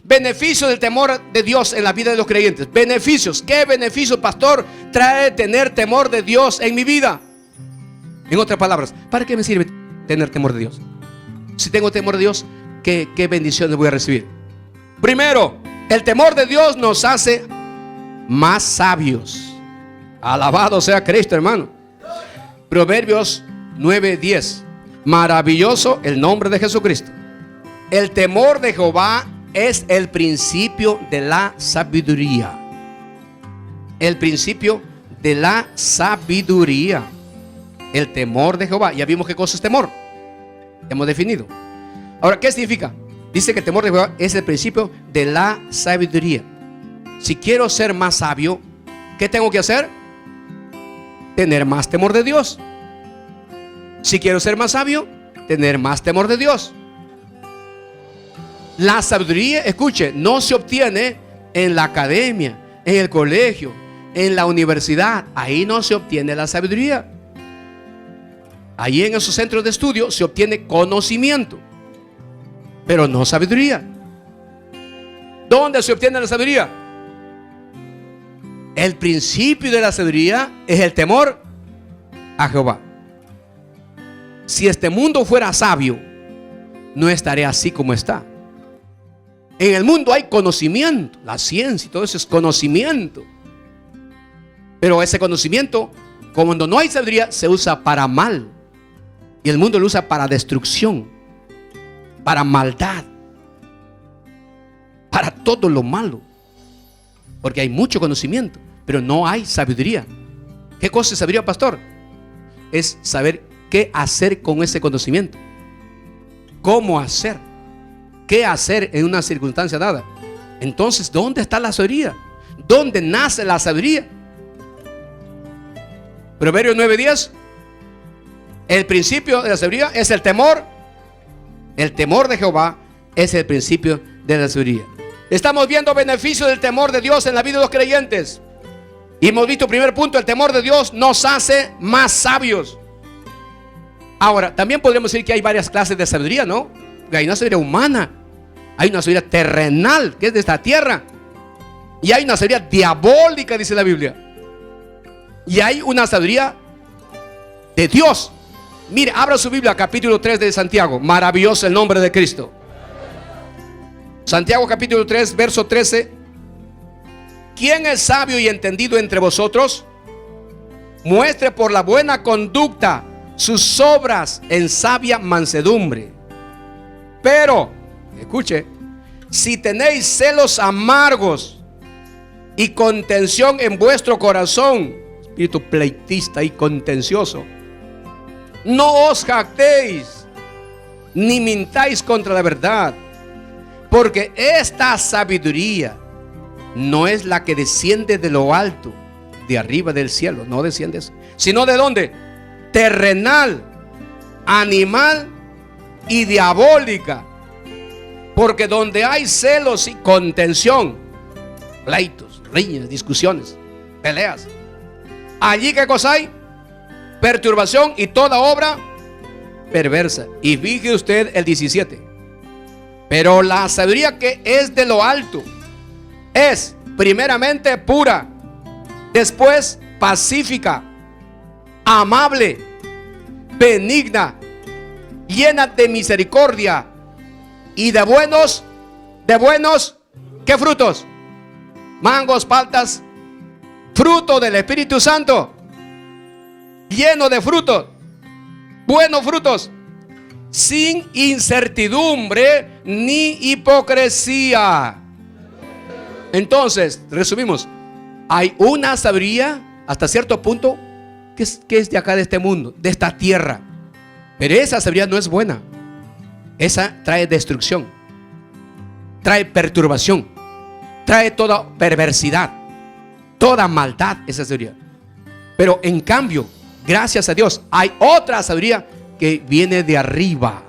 Beneficios del temor de Dios en la vida de los creyentes. Beneficios. ¿Qué beneficios, pastor, trae tener temor de Dios en mi vida? En otras palabras, ¿para qué me sirve tener temor de Dios? Si tengo temor de Dios, ¿qué bendiciones voy a recibir? Primero, el temor de Dios nos hace más sabios. Alabado sea Cristo, hermano. Proverbios 9:10. Maravilloso el nombre de Jesucristo. El temor de Jehová es el principio de la sabiduría. El principio de la sabiduría. El temor de Jehová. Ya vimos qué cosa es temor. Hemos definido. Ahora, ¿qué significa? Dice que el temor de Jehová es el principio de la sabiduría. Si quiero ser más sabio, ¿qué tengo que hacer? Tener más temor de Dios. Si quiero ser más sabio, tener más temor de Dios. La sabiduría, escuche, no se obtiene en la academia, en el colegio, en la universidad. Ahí no se obtiene la sabiduría. Ahí en esos centros de estudio se obtiene conocimiento, pero no sabiduría. ¿Dónde se obtiene la sabiduría? El principio de la sabiduría es el temor a Jehová. Si este mundo fuera sabio, no estaría así como está. En el mundo hay conocimiento, la ciencia y todo eso es conocimiento. Pero ese conocimiento, cuando no hay sabiduría, se usa para mal. Y el mundo lo usa para destrucción, para maldad, para todo lo malo. Porque hay mucho conocimiento, pero no hay sabiduría. ¿Qué cosa es sabiduría, pastor? Es saber qué hacer con ese conocimiento. ¿Cómo hacer? ¿Qué hacer en una circunstancia dada? Entonces, ¿dónde está la sabiduría? ¿Dónde nace la sabiduría? Proverbios 9:10. El principio de la sabiduría es el temor. El temor de Jehová es el principio de la sabiduría. Estamos viendo beneficios del temor de Dios en la vida de los creyentes. Y hemos visto, primer punto, el temor de Dios nos hace más sabios. Ahora, también podríamos decir que hay varias clases de sabiduría, ¿no? Hay una sabiduría humana, hay una sabiduría terrenal, que es de esta tierra, y hay una sabiduría diabólica, dice la Biblia. Y hay una sabiduría de Dios. Mire, abra su Biblia, capítulo 3 de Santiago. Maravilloso el nombre de Cristo. Santiago capítulo 3, verso 13. ¿Quién es sabio y entendido entre vosotros? Muestre por la buena conducta sus obras en sabia mansedumbre. Pero, escuche, si tenéis celos amargos y contención en vuestro corazón, espíritu pleitista y contencioso, no os jactéis ni mintáis contra la verdad, porque esta sabiduría no es la que desciende de lo alto, de arriba del cielo, no desciende eso, sino de dónde, terrenal, animal y diabólica. Porque donde hay celos y contención, pleitos, riñas, discusiones, peleas, allí ¿qué cosa hay? Perturbación y toda obra perversa. Y fíjese usted el 17. Pero la sabiduría que es de lo alto es primeramente pura, después pacífica, amable, benigna, llena de misericordia y de buenos, ¿qué frutos? Mangos, paltas, fruto del Espíritu Santo, lleno de frutos, buenos frutos, sin incertidumbre ni hipocresía. Entonces, resumimos, hay una sabiduría hasta cierto punto que es de acá, de este mundo, de esta tierra. Pero esa sabiduría no es buena. Esa trae destrucción, trae perturbación, trae toda perversidad, toda maldad, esa sabiduría. Pero en cambio, gracias a Dios, hay otra sabiduría que viene de arriba,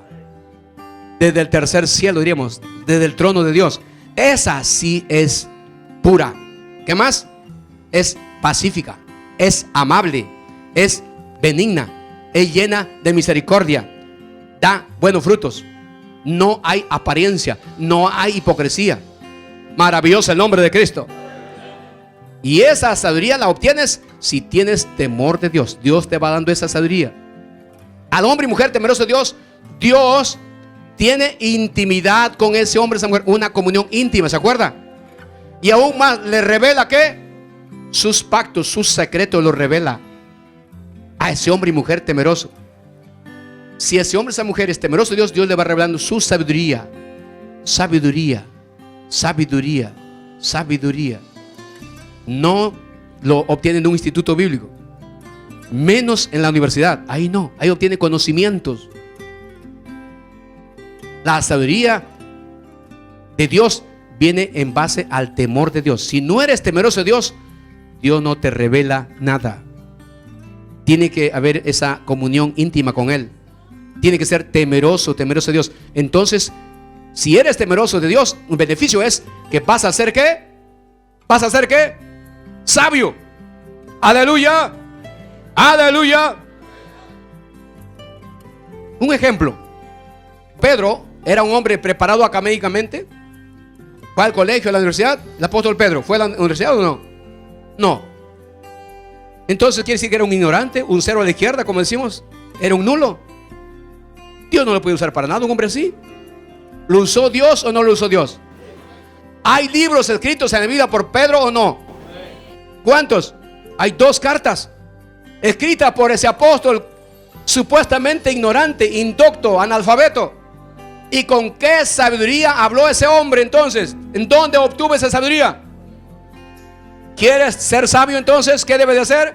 desde el tercer cielo, diríamos, desde el trono de Dios. Esa sí es pura. ¿Qué más? Es pacífica, es amable, es benigna, es llena de misericordia, da buenos frutos. No hay apariencia, no hay hipocresía. Maravilloso el nombre de Cristo. Y esa sabiduría la obtienes si tienes temor de Dios. Dios te va dando esa sabiduría. Al hombre y mujer temeroso de Dios, Dios tiene intimidad con ese hombre, esa mujer, una comunión íntima, ¿se acuerda? Y aún más, le revela ¿qué? Sus pactos, sus secretos los revela a ese hombre y mujer temeroso. Si ese hombre, esa mujer es temeroso de Dios, Dios le va revelando su sabiduría. Sabiduría, sabiduría, sabiduría. No lo obtiene en un instituto bíblico, menos en la universidad. Ahí no, ahí obtiene conocimientos. La sabiduría de Dios viene en base al temor de Dios. Si no eres temeroso de Dios, Dios no te revela nada. Tiene que haber esa comunión íntima con Él. Tiene que ser temeroso, temeroso de Dios. Entonces, si eres temeroso de Dios, un beneficio es que vas a ser ¿qué? ¿Vas a ser qué? Sabio. Aleluya. Aleluya. Un ejemplo. Pedro era un hombre preparado académicamente. Fue al colegio, a la universidad. El apóstol Pedro, ¿fue a la universidad o no? No. Entonces quiere decir que era un ignorante, un cero a la izquierda, como decimos. Era un nulo. Dios no lo puede usar para nada, un hombre así. ¿Lo usó Dios o no lo usó Dios? ¿Hay libros escritos en la Biblia por Pedro o no? ¿Cuántos? Hay 2 cartas escritas por ese apóstol supuestamente ignorante, indocto, analfabeto. ¿Y con qué sabiduría habló ese hombre entonces? ¿En dónde obtuvo esa sabiduría? ¿Quieres ser sabio entonces? ¿Qué debe de hacer?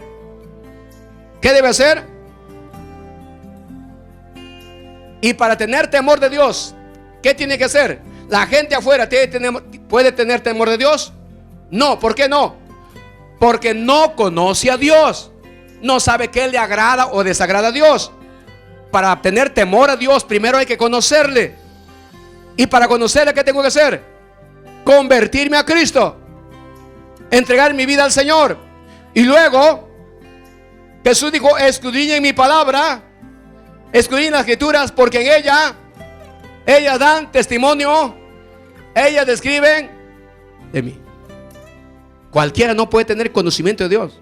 ¿Qué debe hacer? Y para tener temor de Dios, ¿qué tiene que hacer? ¿La gente afuera puede tener temor de Dios? No, ¿por qué no? Porque no conoce a Dios. No sabe qué le agrada o desagrada a Dios. Para tener temor a Dios, primero hay que conocerle. Y para conocerle, ¿qué tengo que hacer? Convertirme a Cristo. Entregar mi vida al Señor. Y luego, Jesús dijo: escudriñen mi palabra, escudriñen las escrituras, porque en ellas dan testimonio, ellas describen de mí. Cualquiera no puede tener conocimiento de Dios.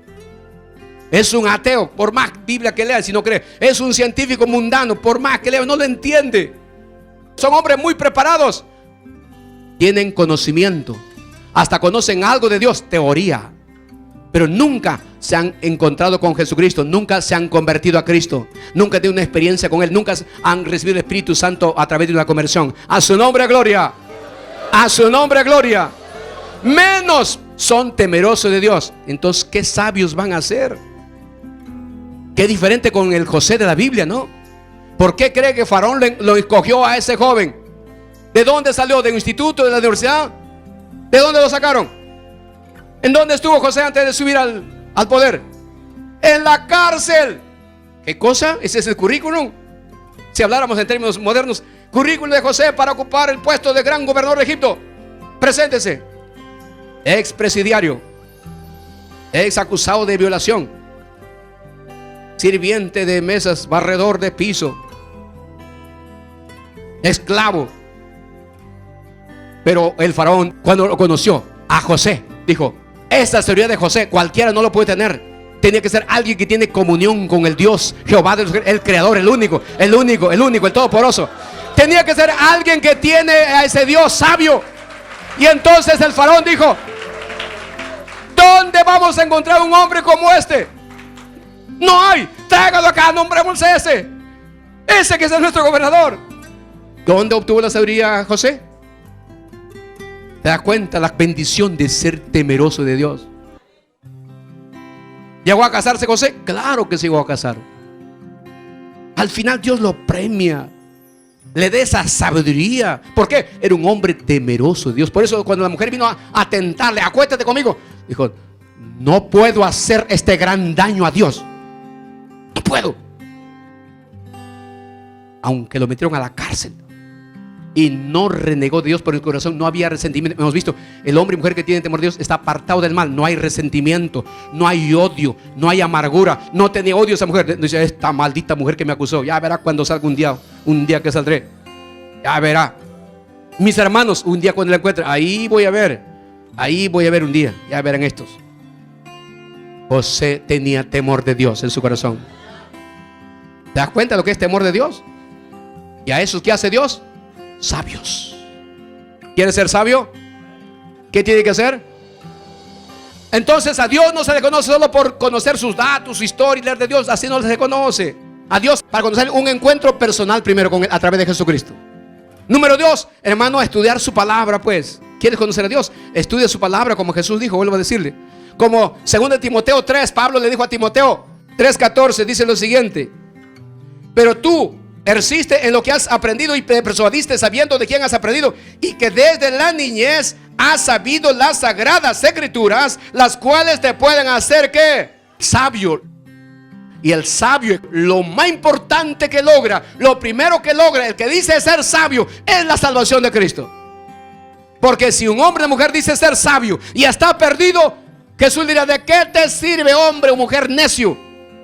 Es un ateo, por más Biblia que lea, si no cree. Es un científico mundano, por más que lea, no lo entiende. Son hombres muy preparados, tienen conocimiento, hasta conocen algo de Dios, teoría, pero nunca se han encontrado con Jesucristo, nunca se han convertido a Cristo, nunca tienen una experiencia con Él, nunca han recibido el Espíritu Santo a través de una conversión. A su nombre gloria, a su nombre gloria. Menos son temerosos de Dios. Entonces, ¿qué sabios van a ser? Qué diferente con el José de la Biblia, ¿no? ¿Por qué cree que Faraón lo escogió a ese joven? ¿De dónde salió? ¿De un instituto, de la universidad? ¿De dónde lo sacaron? ¿En dónde estuvo José antes de subir al poder? En la cárcel. ¿Qué cosa? Ese es el currículum. Si habláramos en términos modernos, currículum de José para ocupar el puesto de gran gobernador de Egipto. Preséntese. Ex presidiario, ex acusado de violación, sirviente de mesas, barredor de piso, esclavo. Pero el faraón, cuando lo conoció a José, dijo: esta seguridad de José cualquiera no lo puede tener. Tenía que ser alguien que tiene comunión con el Dios Jehová, el creador, el único, el todopoderoso. Tenía que ser alguien que tiene a ese Dios sabio. Y entonces el faraón dijo: ¿dónde vamos a encontrar un hombre como este? No hay. Tráigalo acá, nombremos ese que es nuestro gobernador. ¿Dónde obtuvo la sabiduría José? ¿Te das cuenta la bendición de ser temeroso de Dios? ¿Llegó a casarse José? Claro que se llegó a casar. Al final Dios lo premia, le dé esa sabiduría. ¿Por qué? Era un hombre temeroso de Dios. Por eso cuando la mujer vino a tentarle: acuéstate conmigo, dijo: no puedo hacer este gran daño a Dios. No puedo. Aunque lo metieron a la cárcel, y no renegó de Dios, por el corazón no había resentimiento. Hemos visto, el hombre y mujer que tienen temor de Dios está apartado del mal. No hay resentimiento, no hay odio, no hay amargura. No tenía odio esa mujer. Dice: esta maldita mujer que me acusó, ya verá cuando salga un día que saldré. Ya verá. Mis hermanos, un día cuando la encuentre, ahí voy a ver. Ahí voy a ver un día, ya verán estos. José tenía temor de Dios en su corazón. ¿Te das cuenta de lo que es temor de Dios? ¿Y a esos qué hace Dios? Sabios. ¿Quieres ser sabio? ¿Qué tiene que hacer? Entonces a Dios no se le conoce solo por conocer sus datos, su historia y leer de Dios. Así no se le conoce. A Dios para conocer un encuentro personal primero con Él a través de Jesucristo. Número 2, hermano, estudiar su palabra pues. ¿Quieres conocer a Dios? Estudia su palabra como Jesús dijo, vuelvo a decirle. Como 2 Timoteo 3, Pablo le dijo a Timoteo 3:14, dice lo siguiente: pero tú persiste en lo que has aprendido y te persuadiste sabiendo de quién has aprendido, y que desde la niñez has sabido las sagradas escrituras, las cuales te pueden hacer ¿qué? Sabio. Y el sabio, lo más importante que logra, lo primero que logra, el que dice ser sabio, es la salvación de Cristo. Porque si un hombre o mujer dice ser sabio y está perdido, Jesús dirá: ¿de qué te sirve, hombre o mujer necio?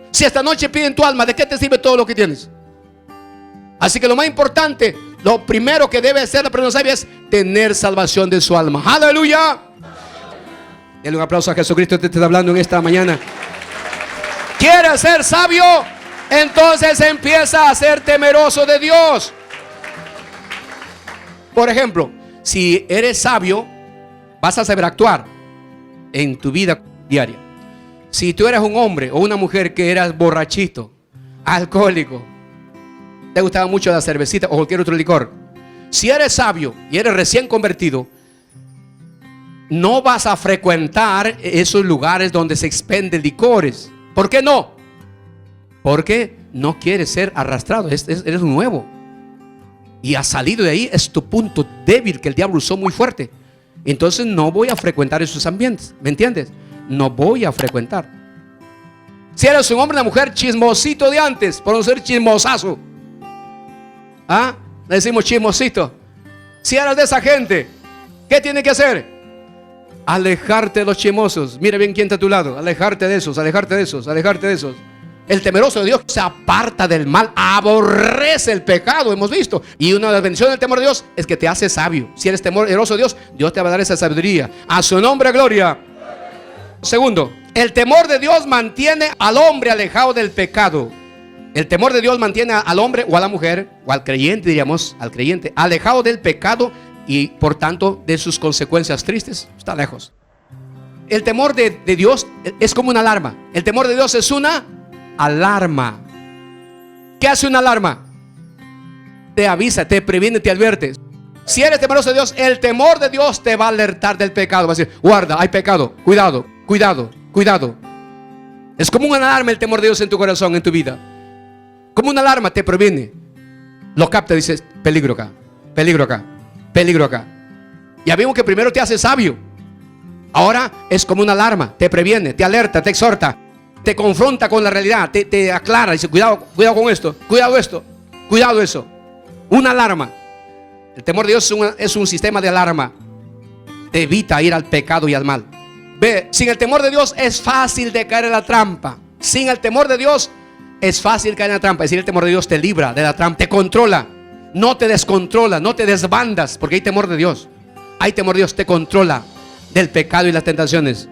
Si esta noche piden tu alma, ¿de qué te sirve todo lo que tienes? Así que lo más importante, lo primero que debe hacer la persona sabia es tener salvación de su alma. ¡Aleluya! Denle un aplauso a Jesucristo que te está hablando en esta mañana. ¿Quieres ser sabio? Entonces empieza a ser temeroso de Dios. Por ejemplo, si eres sabio, vas a saber actuar en tu vida diaria. Si tú eres un hombre o una mujer que eras borrachito, alcohólico, te gustaba mucho la cervecita o cualquier otro licor, si eres sabio y eres recién convertido, no vas a frecuentar esos lugares donde se expenden licores. ¿Por qué no? Porque no quieres ser arrastrado. Eres nuevo y has salido de ahí. Es tu punto débil que el diablo usó muy fuerte. Entonces no voy a frecuentar esos ambientes. ¿Me entiendes? No voy a frecuentar. Si eres un hombre o una mujer chismosito de antes, por no ser chismosazo, le decimos chismosito. Si eres de esa gente, ¿qué tiene que hacer? Alejarte de los chismosos. Mira bien quién está a tu lado. Alejarte de esos, alejarte de esos, alejarte de esos. El temeroso de Dios se aparta del mal, aborrece el pecado, hemos visto. Y una de las bendiciones del temor de Dios es que te hace sabio. Si eres temeroso de Dios, Dios te va a dar esa sabiduría. A su nombre, gloria. Segundo, el temor de Dios mantiene al hombre alejado del pecado. El temor de Dios mantiene al hombre o a la mujer, o al creyente, diríamos, al creyente, alejado del pecado y por tanto de sus consecuencias tristes. Está lejos. El temor de Dios es como una alarma. El temor de Dios es una alarma. ¿Qué hace una alarma? Te avisa, te previene, te advierte. Si eres temeroso de Dios, el temor de Dios te va a alertar del pecado. Va a decir: guarda, hay pecado, cuidado, cuidado, cuidado. Es como una alarma el temor de Dios en tu corazón, en tu vida. Como una alarma te previene. Lo capta y dices: peligro acá, peligro acá, peligro acá. Ya vimos que primero te hace sabio. Ahora es como una alarma, te previene, te alerta, te exhorta, te confronta con la realidad, te aclara, dice: cuidado, cuidado con esto, cuidado esto, cuidado eso. Una alarma. El temor de Dios es un sistema de alarma. Te evita ir al pecado y al mal. Ve, sin el temor de Dios es fácil de caer en la trampa. Sin el temor de Dios es fácil caer en la trampa. Es decir, el temor de Dios te libra de la trampa, te controla, no te descontrola, no te desbandas, porque hay temor de Dios. Hay temor de Dios, te controla del pecado y las tentaciones.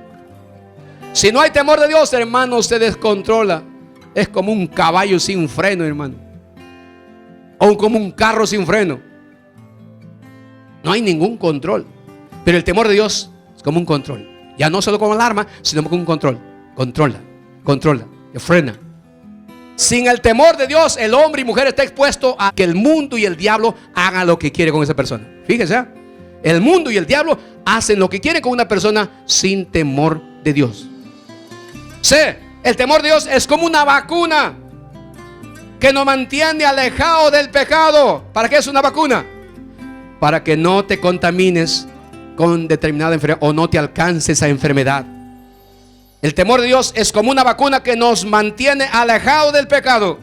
Si no hay temor de Dios, hermano, se descontrola. Es como un caballo sin freno, hermano, o como un carro sin freno. No hay ningún control. Pero el temor de Dios es como un control. Ya no solo como alarma, sino como un control. Controla, controla, te frena. Sin el temor de Dios, el hombre y mujer está expuesto a que el mundo y el diablo hagan lo que quiere con esa persona. Fíjese, el mundo y el diablo hacen lo que quieren con una persona sin temor de Dios. C, el temor de Dios es como una vacuna que nos mantiene alejado del pecado. ¿Para qué es una vacuna? Para que no te contamines con determinada enfermedad o no te alcance esa enfermedad. El temor de Dios es como una vacuna que nos mantiene alejados del pecado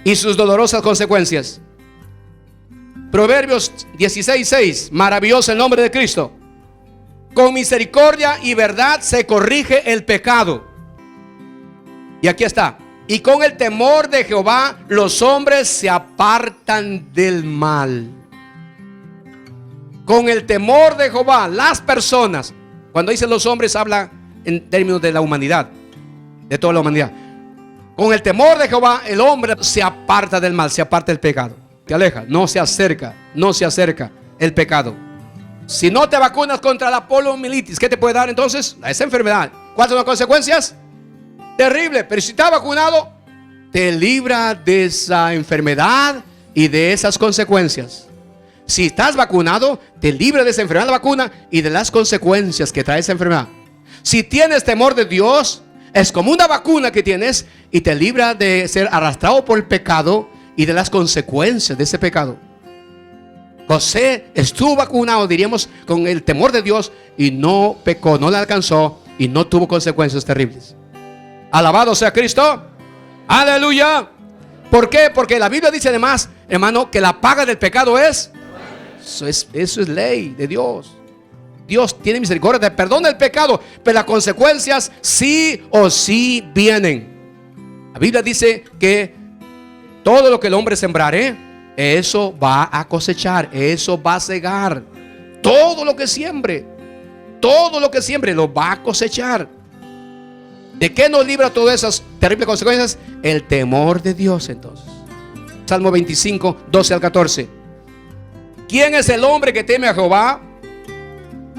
y sus dolorosas consecuencias. Proverbios 16:6. Maravilloso el nombre de Cristo. Con misericordia y verdad se corrige el pecado. Y aquí está: y con el temor de Jehová los hombres se apartan del mal. Con el temor de Jehová las personas Cuando dice los hombres, habla en términos de la humanidad, de toda la humanidad. Con el temor de Jehová, el hombre se aparta del mal, se aparta del pecado. Te aleja, no se acerca el pecado. Si no te vacunas contra la poliomielitis, ¿qué te puede dar entonces? Esa enfermedad. ¿Cuáles son las consecuencias? Terrible. Pero si estás vacunado, te libra de esa enfermedad y de esas consecuencias. Si estás vacunado, te libra de esa enfermedad la vacuna y de las consecuencias que trae esa enfermedad. Si tienes temor de Dios, es como una vacuna que tienes y te libra de ser arrastrado por el pecado y de las consecuencias de ese pecado. José estuvo vacunado, diríamos, con el temor de Dios y no pecó, no le alcanzó y no tuvo consecuencias terribles. Alabado sea Cristo. Aleluya. ¿Por qué? Porque la Biblia dice además, hermano, que la paga del pecado es. Eso es ley de Dios. Dios tiene misericordia, te perdona el pecado, pero las consecuencias sí o sí vienen. La Biblia dice que todo lo que el hombre sembrare, eso va a cosechar, eso va a cegar. Todo lo que siembre lo va a cosechar. ¿De qué nos libra todas esas terribles consecuencias? El temor de Dios entonces. Salmo 25, 12 al 14. ¿Quién es el hombre que teme a Jehová?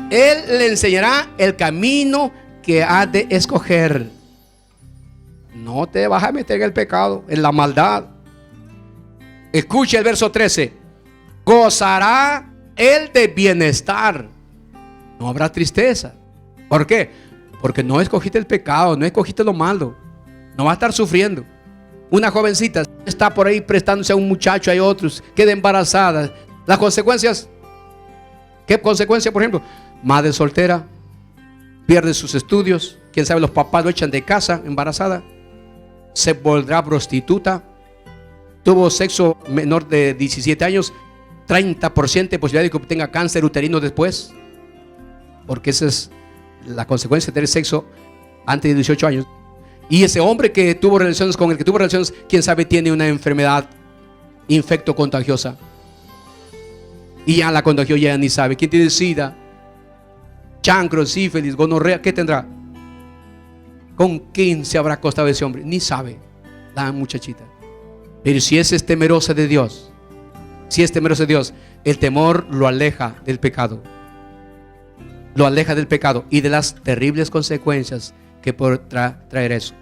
Él le enseñará el camino que ha de escoger. No te vas a meter en el pecado, en la maldad. Escucha el verso 13. Gozará él de bienestar. No habrá tristeza. ¿Por qué? Porque no escogiste el pecado, no escogiste lo malo. No va a estar sufriendo. Una jovencita está por ahí prestándose a un muchacho, hay otros, queda embarazada. Las consecuencias. ¿Qué consecuencia, por ejemplo? Madre soltera, pierde sus estudios. Quién sabe, los papás lo echan de casa, embarazada. Se volverá prostituta. Tuvo sexo menor de 17 años, 30% de posibilidad de que obtenga cáncer uterino después. Porque esa es la consecuencia de tener sexo antes de 18 años. Y ese hombre que tuvo relaciones con el que tuvo relaciones, quién sabe, tiene una enfermedad infecto contagiosa. Y ya la contagió, ya ni sabe. ¿Quién tiene sida? Chancro, sífilis, gonorrea, ¿qué tendrá? ¿Con quién se habrá acostado ese hombre? Ni sabe la muchachita. Pero si es temerosa de Dios, el temor lo aleja del pecado. Lo aleja del pecado y de las terribles consecuencias que podrá traer eso.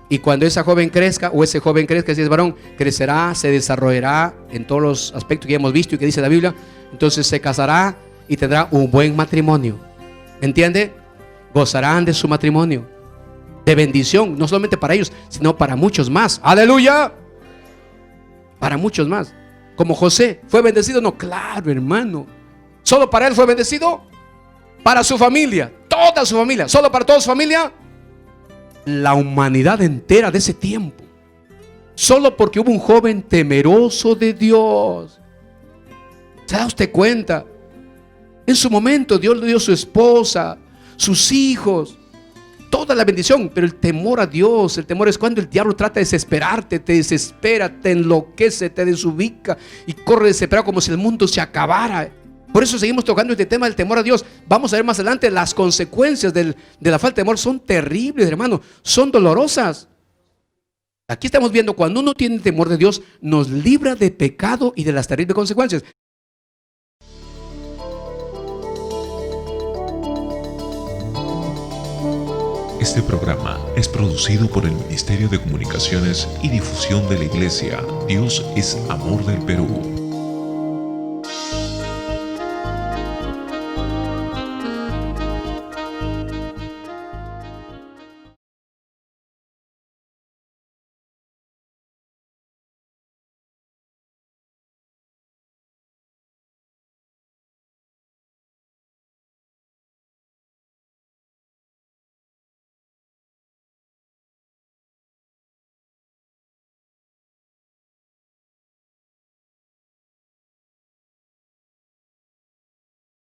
Y cuando esa joven crezca, o ese joven crezca, si es varón, crecerá, se desarrollará en todos los aspectos que hemos visto y que dice la Biblia. Entonces se casará y tendrá un buen matrimonio. ¿Entiende? Gozarán de su matrimonio, de bendición, no solamente para ellos, sino para muchos más. ¡Aleluya! Para muchos más. Como José, ¿fue bendecido? No, claro, hermano. ¿Solo para él fue bendecido? Para su familia, toda su familia. ¿Solo para toda su familia? La humanidad entera de ese tiempo. Solo porque hubo un joven temeroso de Dios. ¿Se da usted cuenta? En su momento Dios le dio su esposa, sus hijos, toda la bendición. Pero el temor a Dios, el temor es cuando el diablo trata de desesperarte, te desespera, te enloquece, te desubica y corre desesperado como si el mundo se acabara. Por eso seguimos tocando este tema del temor a Dios. Vamos a ver más adelante las consecuencias de la falta de temor. Son terribles, hermano, son dolorosas. Aquí estamos viendo cuando uno tiene temor de Dios, nos libra de pecado y de las terribles consecuencias. Este programa es producido por el Ministerio de Comunicaciones y Difusión de la Iglesia Dios es Amor del Perú.